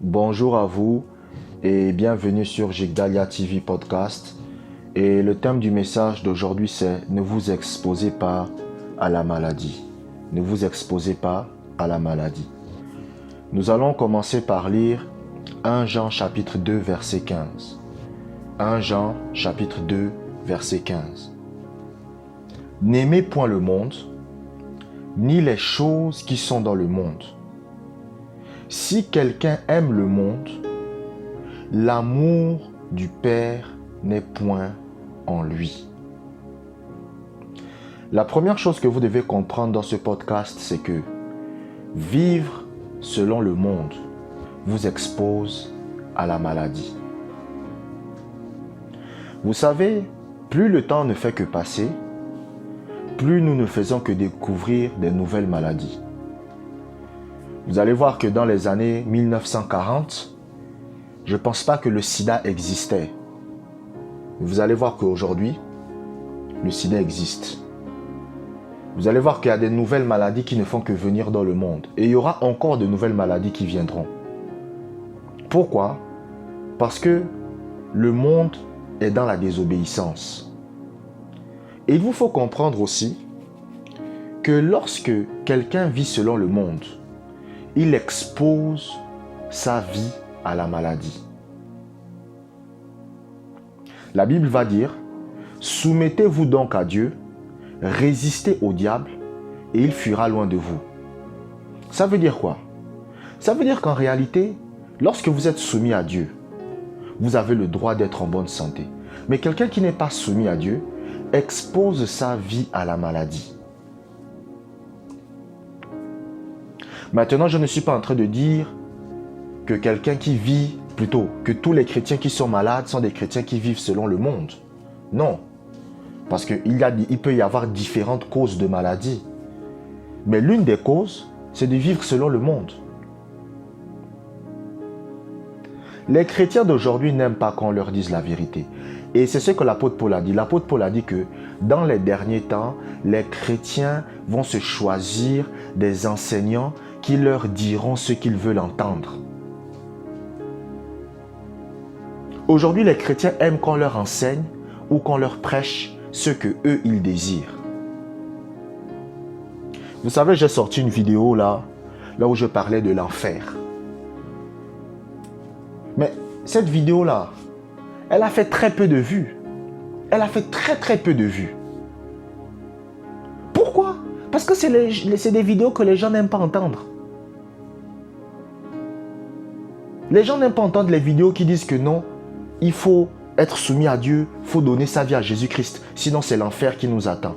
Bonjour à vous et bienvenue sur Jigdalia TV Podcast. Et le thème du message d'aujourd'hui c'est « Ne vous exposez pas à la maladie ». Ne vous exposez pas à la maladie. Nous allons commencer par lire 1 Jean chapitre 2 verset 15. 1 Jean chapitre 2 verset 15. N'aimez point le monde, ni les choses qui sont dans le monde. Si quelqu'un aime le monde, l'amour du Père n'est point en lui. La première chose que vous devez comprendre dans ce podcast, c'est que vivre selon le monde vous expose à la maladie. Vous savez, plus le temps ne fait que passer, plus nous ne faisons que découvrir des nouvelles maladies. Vous allez voir que dans les années 1940, je ne pense pas que le sida existait. Vous allez voir qu'aujourd'hui, le sida existe. Vous allez voir qu'il y a des nouvelles maladies qui ne font que venir dans le monde. Et il y aura encore de nouvelles maladies qui viendront. Pourquoi? Parce que le monde est dans la désobéissance. Et il vous faut comprendre aussi que lorsque quelqu'un vit selon le monde, il expose sa vie à la maladie. La Bible va dire, soumettez-vous donc à Dieu, résistez au diable et il fuira loin de vous. Ça veut dire quoi? Ça veut dire qu'en réalité, lorsque vous êtes soumis à Dieu, vous avez le droit d'être en bonne santé. Mais quelqu'un qui n'est pas soumis à Dieu expose sa vie à la maladie. Maintenant, je ne suis pas en train de dire que quelqu'un qui vit, plutôt que tous les chrétiens qui sont malades sont des chrétiens qui vivent selon le monde. Non. Parce qu'il peut y avoir différentes causes de maladie. Mais l'une des causes, c'est de vivre selon le monde. Les chrétiens d'aujourd'hui n'aiment pas qu'on leur dise la vérité. Et c'est ce que l'apôtre Paul a dit. L'apôtre Paul a dit que dans les derniers temps, les chrétiens vont se choisir des enseignants qui leur diront ce qu'ils veulent entendre. Aujourd'hui, les chrétiens aiment qu'on leur enseigne ou qu'on leur prêche ce que eux ils désirent. Vous savez, j'ai sorti une vidéo là où je parlais de l'enfer. Mais cette vidéo là, elle a fait très peu de vues. Elle a fait très peu de vues. Pourquoi? Parce que c'est des vidéos que les gens n'aiment pas entendre. Les gens n'aiment pas entendre les vidéos qui disent que non, il faut être soumis à Dieu, il faut donner sa vie à Jésus-Christ, sinon c'est l'enfer qui nous attend.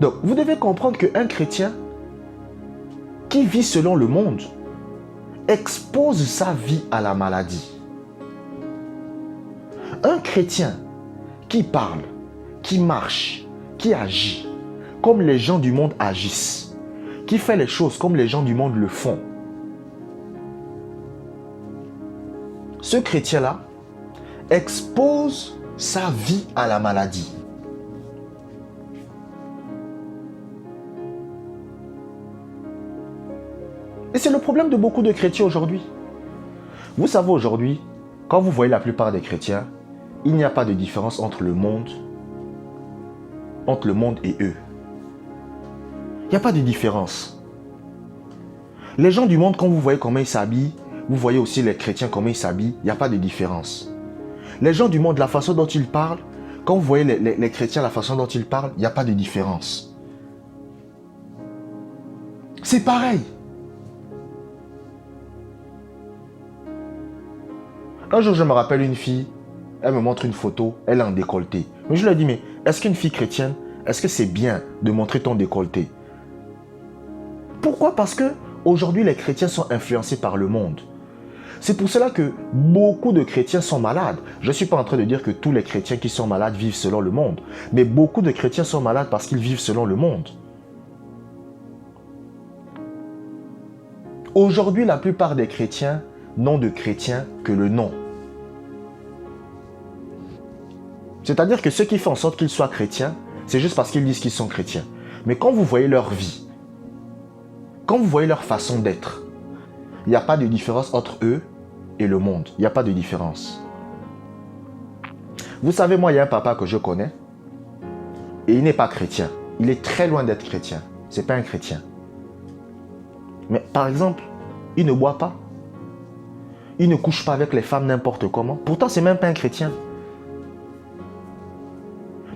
Donc, vous devez comprendre qu'un chrétien qui vit selon le monde expose sa vie à la maladie. Un chrétien qui parle, qui marche, qui agit comme les gens du monde agissent, qui fait les choses comme les gens du monde le font. Ce chrétien-là expose sa vie à la maladie. Et c'est le problème de beaucoup de chrétiens aujourd'hui. Vous savez aujourd'hui, quand vous voyez la plupart des chrétiens, il n'y a pas de différence entre le monde et eux. Il n'y a pas de différence. Les gens du monde, quand vous voyez comment ils s'habillent, vous voyez aussi les chrétiens comment ils s'habillent, il n'y a pas de différence. Les gens du monde, la façon dont ils parlent, quand vous voyez les chrétiens, la façon dont ils parlent, il n'y a pas de différence. C'est pareil. Un jour, je me rappelle une fille, elle me montre une photo, elle est en décolleté. Mais je lui ai dit, mais est-ce qu'une fille chrétienne, est-ce que c'est bien de montrer ton décolleté? Pourquoi? Parce que aujourd'hui, les chrétiens sont influencés par le monde. C'est pour cela que beaucoup de chrétiens sont malades. Je ne suis pas en train de dire que tous les chrétiens qui sont malades vivent selon le monde. Mais beaucoup de chrétiens sont malades parce qu'ils vivent selon le monde. Aujourd'hui, la plupart des chrétiens n'ont de chrétiens que le nom. C'est-à-dire que ceux qui font en sorte qu'ils soient chrétiens, c'est juste parce qu'ils disent qu'ils sont chrétiens. Mais quand vous voyez leur vie, quand vous voyez leur façon d'être, il n'y a pas de différence entre eux et le monde. Il n'y a pas de différence. Vous savez, moi, il y a un papa que je connais et il n'est pas chrétien. Il est très loin d'être chrétien. Ce n'est pas un chrétien. Mais par exemple, il ne boit pas. Il ne couche pas avec les femmes n'importe comment. Pourtant, ce n'est même pas un chrétien.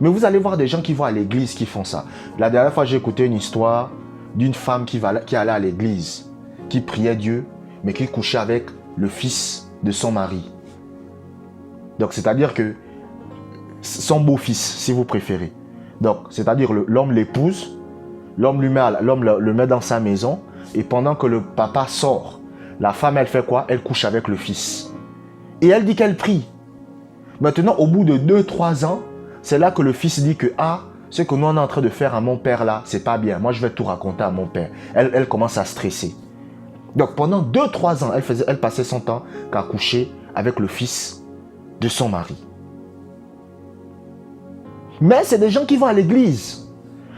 Mais vous allez voir des gens qui vont à l'église qui font ça. La dernière fois, j'ai écouté une histoire d'une femme qui allait à l'église, qui priait Dieu, mais qui couchait avec le fils de son mari. Donc, c'est-à-dire que son beau-fils, si vous préférez. Donc, c'est-à-dire l'homme l'épouse, l'homme le met dans sa maison, et pendant que le papa sort, la femme, elle fait quoi? Elle couche avec le fils. Et elle dit qu'elle prie. Maintenant, au bout de 2-3 ans, c'est là que le fils dit que, ce que nous on est en train de faire à mon père là, c'est pas bien. Moi, je vais tout raconter à mon père. Elle commence à stresser. Donc, pendant 2-3 ans, elle passait son temps qu'à coucher avec le fils de son mari. Mais c'est des gens qui vont à l'église.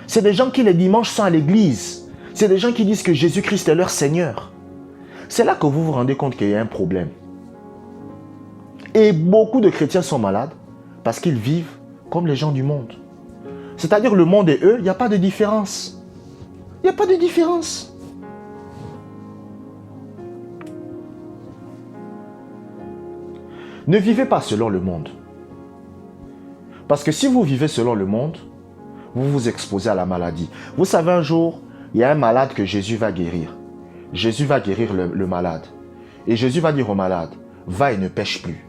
C'est des gens qui les dimanches sont à l'église. C'est des gens qui disent que Jésus-Christ est leur Seigneur. C'est là que vous vous rendez compte qu'il y a un problème. Et beaucoup de chrétiens sont malades parce qu'ils vivent comme les gens du monde. C'est-à-dire le monde et eux, il n'y a pas de différence. Il n'y a pas de différence. Ne vivez pas selon le monde. Parce que si vous vivez selon le monde, vous vous exposez à la maladie. Vous savez, un jour, il y a un malade que Jésus va guérir. Jésus va guérir le malade. Et Jésus va dire au malade, va et ne pêche plus.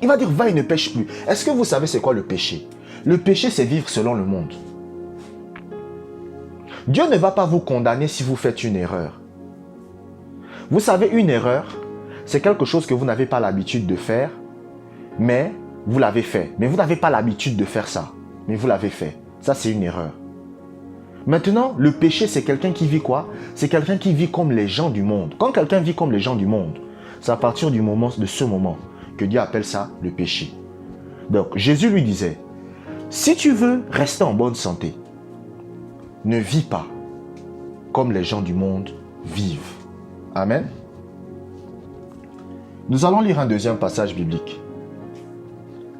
Il va dire, va et ne pêche plus. Est-ce que vous savez c'est quoi le péché? Le péché, c'est vivre selon le monde. Dieu ne va pas vous condamner si vous faites une erreur. Vous savez, une erreur, c'est quelque chose que vous n'avez pas l'habitude de faire, mais vous l'avez fait. Mais vous n'avez pas l'habitude de faire ça, mais vous l'avez fait. Ça, c'est une erreur. Maintenant, le péché, c'est quelqu'un qui vit quoi? C'est quelqu'un qui vit comme les gens du monde. Quand quelqu'un vit comme les gens du monde, c'est à partir de ce moment que Dieu appelle ça le péché. Donc, Jésus lui disait, si tu veux rester en bonne santé, ne vis pas comme les gens du monde vivent. Amen. Nous allons lire un deuxième passage biblique.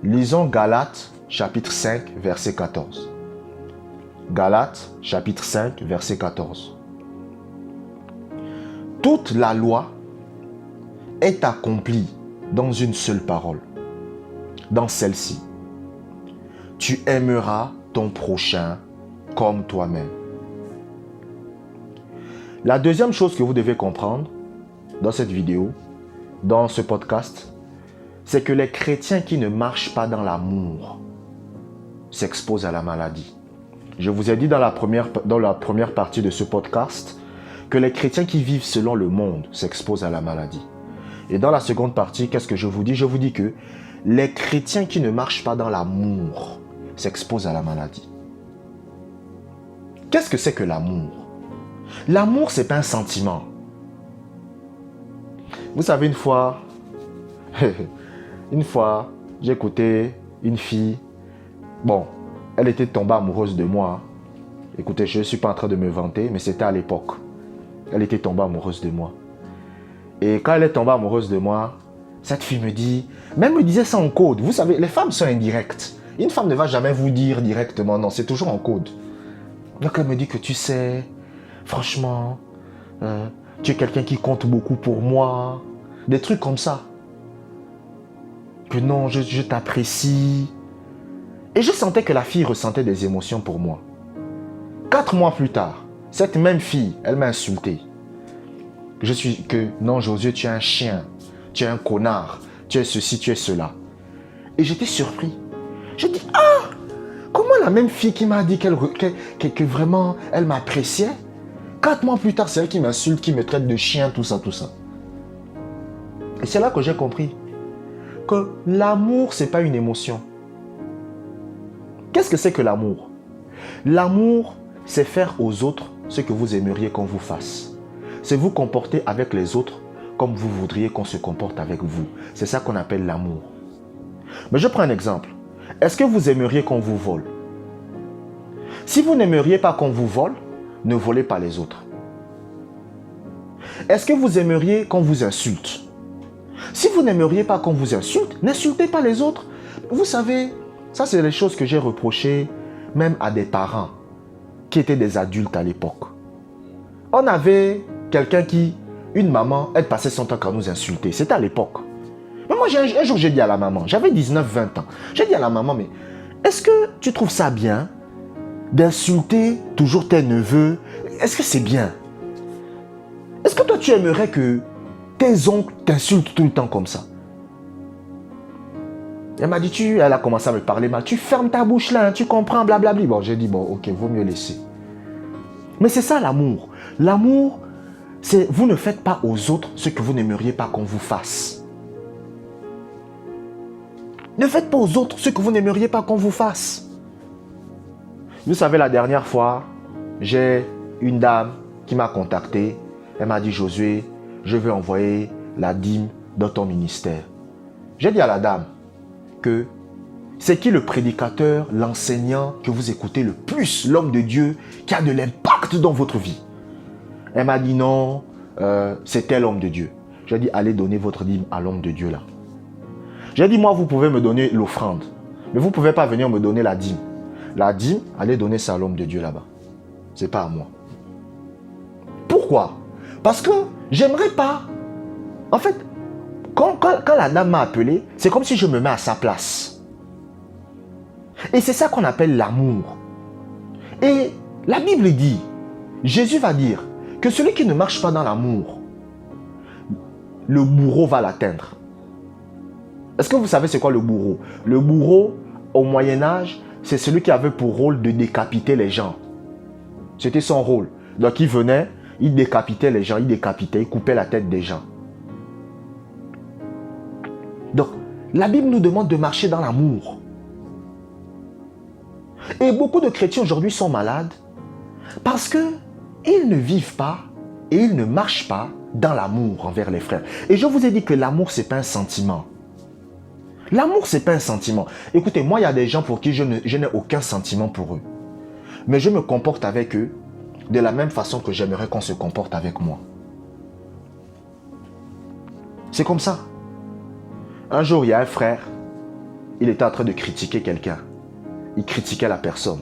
Lisons Galates, chapitre 5, verset 14. Galates, chapitre 5, verset 14. Toute la loi est accomplie dans une seule parole. Dans celle-ci, tu aimeras ton prochain comme toi-même. La deuxième chose que vous devez comprendre dans cette vidéo, dans ce podcast, c'est que les chrétiens qui ne marchent pas dans l'amour s'exposent à la maladie. Je vous ai dit dans la première partie de ce podcast que les chrétiens qui vivent selon le monde s'exposent à la maladie. Et dans la seconde partie, qu'est-ce que je vous dis? Je vous dis que les chrétiens qui ne marchent pas dans l'amour s'exposent à la maladie. Qu'est-ce que c'est que l'amour? L'amour, ce n'est pas un sentiment. Vous savez, une fois, j'ai écouté une fille. Bon, elle était tombée amoureuse de moi. Écoutez, je ne suis pas en train de me vanter, mais c'était à l'époque. Elle était tombée amoureuse de moi. Et quand elle est tombée amoureuse de moi, cette fille me dit, même me disait ça en code. Vous savez, les femmes sont indirectes. Une femme ne va jamais vous dire directement, non, c'est toujours en code. Donc elle me dit que tu sais, franchement, tu es quelqu'un qui compte beaucoup pour moi. Des trucs comme ça. Que non, je t'apprécie. Et je sentais que la fille ressentait des émotions pour moi. 4 mois plus tard, cette même fille, elle m'a insulté. Non, Josué, tu es un chien, tu es un connard, tu es ceci, tu es cela. Et j'étais surpris. Je dis, comment la même fille qui m'a dit que vraiment elle m'appréciait, 4 mois plus tard, c'est elle qui m'insulte, qui me traite de chien, tout ça, tout ça. Et c'est là que j'ai compris que l'amour, ce n'est pas une émotion. Qu'est-ce que c'est que l'amour? L'amour, c'est faire aux autres ce que vous aimeriez qu'on vous fasse. C'est vous comporter avec les autres comme vous voudriez qu'on se comporte avec vous. C'est ça qu'on appelle l'amour. Mais je prends un exemple. Est-ce que vous aimeriez qu'on vous vole? Si vous n'aimeriez pas qu'on vous vole, ne volez pas les autres. Est-ce que vous aimeriez qu'on vous insulte? Si vous n'aimeriez pas qu'on vous insulte, n'insultez pas les autres. Vous savez, ça c'est les choses que j'ai reprochées même à des parents qui étaient des adultes à l'époque. On avait quelqu'un une maman, elle passait son temps à nous insulter. C'était à l'époque. Mais moi, un jour, j'ai dit à la maman, j'avais 19-20 ans, j'ai dit à la maman, mais est-ce que tu trouves ça bien d'insulter toujours tes neveux? Est-ce que c'est bien? Est-ce que toi, tu aimerais que tes oncles t'insultent tout le temps comme ça? Elle m'a dit, elle a commencé à me parler mal. Tu fermes ta bouche là, hein, tu comprends, blablabla. Bon, j'ai dit, bon, ok, vaut mieux laisser. Mais c'est ça l'amour. L'amour, c'est vous ne faites pas aux autres ce que vous n'aimeriez pas qu'on vous fasse. Ne faites pas aux autres ce que vous n'aimeriez pas qu'on vous fasse. Vous savez, la dernière fois, j'ai une dame qui m'a contacté. Elle m'a dit, Josué, je veux envoyer la dîme dans ton ministère. J'ai dit à la dame que c'est qui le prédicateur, l'enseignant que vous écoutez le plus, l'homme de Dieu qui a de l'impact dans votre vie. Elle m'a dit non, c'est tel homme de Dieu. J'ai dit, allez donner votre dîme à l'homme de Dieu là. J'ai dit, moi, vous pouvez me donner l'offrande, mais vous ne pouvez pas venir me donner la dîme. La dîme, allez donner ça à l'homme de Dieu là-bas. Ce n'est pas à moi. Pourquoi? Parce que j'aimerais pas. En fait, quand la dame m'a appelé, c'est comme si je me mets à sa place. Et c'est ça qu'on appelle l'amour. Et la Bible dit, Jésus va dire que celui qui ne marche pas dans l'amour, le bourreau va l'atteindre. Est-ce que vous savez c'est quoi le bourreau? Le bourreau, au Moyen-Âge, c'est celui qui avait pour rôle de décapiter les gens. C'était son rôle. Donc il venait, il décapitait les gens, il coupait la tête des gens. Donc, la Bible nous demande de marcher dans l'amour. Et beaucoup de chrétiens aujourd'hui sont malades parce qu'ils ne vivent pas et ils ne marchent pas dans l'amour envers les frères. Et je vous ai dit que l'amour, ce n'est pas un sentiment. L'amour, ce n'est pas un sentiment. Écoutez, moi, il y a des gens pour qui je n'ai aucun sentiment pour eux. Mais je me comporte avec eux de la même façon que j'aimerais qu'on se comporte avec moi. C'est comme ça. Un jour, il y a un frère, il était en train de critiquer quelqu'un. Il critiquait la personne.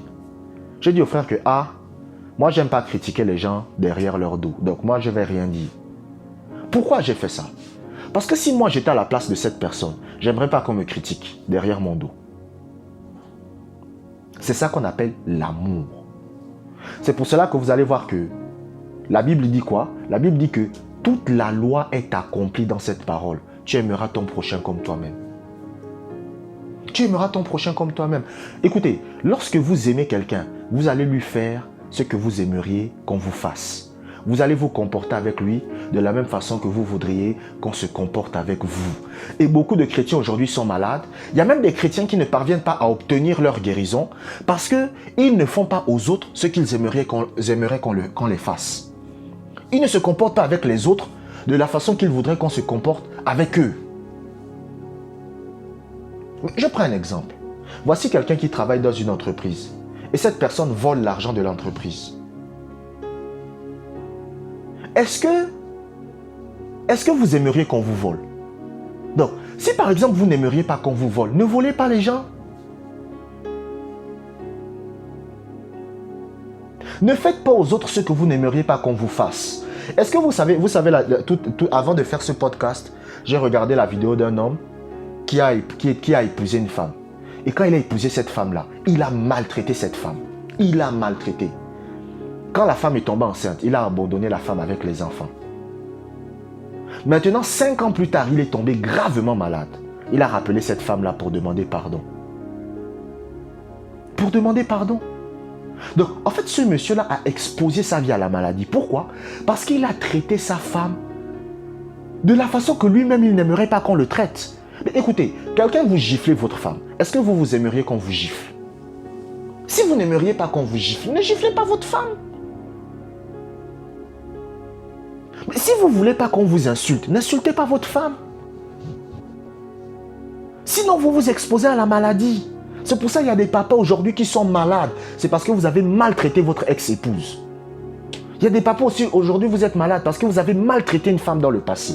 J'ai dit au frère que, moi, j'aime pas critiquer les gens derrière leur dos. Donc, moi, je vais rien dire. Pourquoi j'ai fait ça? Parce que si moi, j'étais à la place de cette personne, j'aimerais pas qu'on me critique derrière mon dos. C'est ça qu'on appelle l'amour. C'est pour cela que vous allez voir que la Bible dit quoi? La Bible dit que toute la loi est accomplie dans cette parole. Tu aimeras ton prochain comme toi-même. Tu aimeras ton prochain comme toi-même. Écoutez, lorsque vous aimez quelqu'un, vous allez lui faire ce que vous aimeriez qu'on vous fasse. Vous allez vous comporter avec lui de la même façon que vous voudriez qu'on se comporte avec vous. Et beaucoup de chrétiens aujourd'hui sont malades. Il y a même des chrétiens qui ne parviennent pas à obtenir leur guérison parce qu'ils ne font pas aux autres ce qu'ils aimeraient qu'on les fasse. Ils ne se comportent pas avec les autres de la façon qu'ils voudraient qu'on se comporte avec eux. Je prends un exemple. Voici quelqu'un qui travaille dans une entreprise et cette personne vole l'argent de l'entreprise. Est-ce que vous aimeriez qu'on vous vole? Donc, si par exemple vous n'aimeriez pas qu'on vous vole, ne volez pas les gens. Ne faites pas aux autres ce que vous n'aimeriez pas qu'on vous fasse. Est-ce que vous savez avant de faire ce podcast, j'ai regardé la vidéo d'un homme qui a épousé une femme. Et quand il a épousé cette femme-là, il a maltraité cette femme. Il l'a maltraité. Quand la femme est tombée enceinte, il a abandonné la femme avec les enfants. Maintenant, 5 ans plus tard, il est tombé gravement malade. Il a rappelé cette femme-là pour demander pardon. Pour demander pardon. Donc, en fait, ce monsieur-là a exposé sa vie à la maladie. Pourquoi? Parce qu'il a traité sa femme de la façon que lui-même, il n'aimerait pas qu'on le traite. Mais écoutez, quelqu'un vous gifle votre femme. Est-ce que vous aimeriez qu'on vous gifle? Si vous n'aimeriez pas qu'on vous gifle, ne giflez pas votre femme. Mais si vous ne voulez pas qu'on vous insulte, n'insultez pas votre femme. Sinon, vous vous exposez à la maladie. C'est pour ça qu'il y a des papas aujourd'hui qui sont malades. C'est parce que vous avez maltraité votre ex-épouse. Il Il y a des papas aussi, aujourd'hui vous êtes malades parce que vous avez maltraité une femme dans le passé.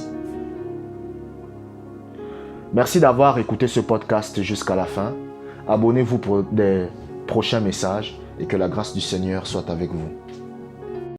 Merci d'avoir écouté ce podcast jusqu'à la fin. Abonnez-vous pour des prochains messages et que la grâce du Seigneur soit avec vous.